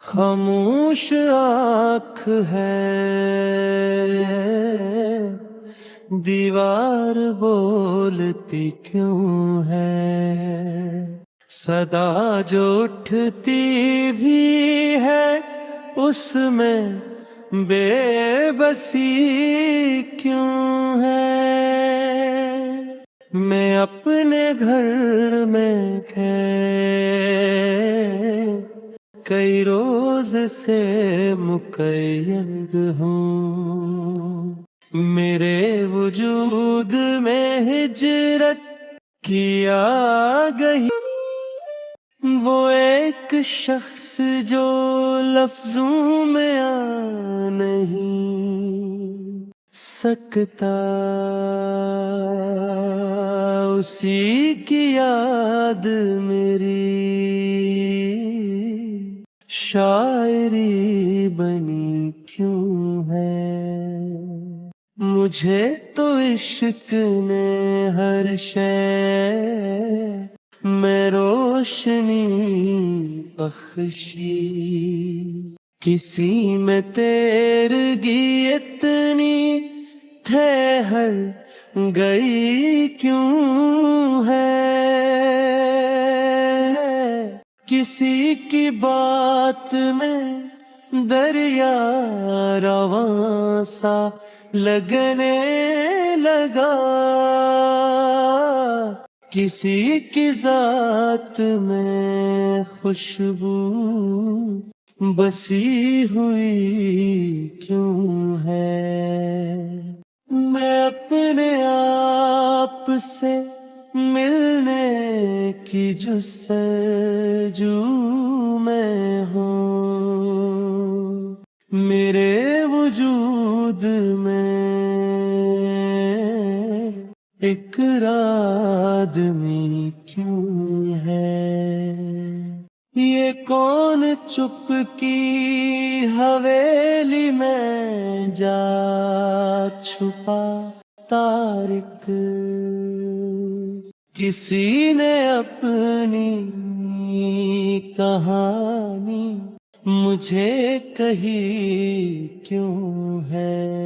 خاموش آنکھ ہے دیوار بولتی کیوں ہے، صدا جو اٹھتی بھی ہے اس میں بے بسی کیوں ہے۔ میں اپنے گھر میں کئی روز سے مقید ہوں، میرے وجود میں ہجرت کیا گئی وہ ایک شخص جو لفظوں میں آ نہیں سکتا، اسی کی یاد میری شاعری بنی کیوں ہے۔ مجھے تو عشق نے ہر شے میں روشنی بخشی، کسی میں تیرگی اتنی ٹھہر گئی کیوں ہے، کسی کی بات میں دریا رواں سا لگنے لگا، کسی کی ذات میں خوشبو بسی ہوئی کیوں ہے۔ میں اپنے آپ سے ملنے کی جستجو میں ہوں، میرے وجود میں ایک آدمی کیوں ہے۔ یہ کون چپ کی حویلی میں جا چھپا تارک، کسی نے اپنی کہانی مجھے کہی کیوں ہے۔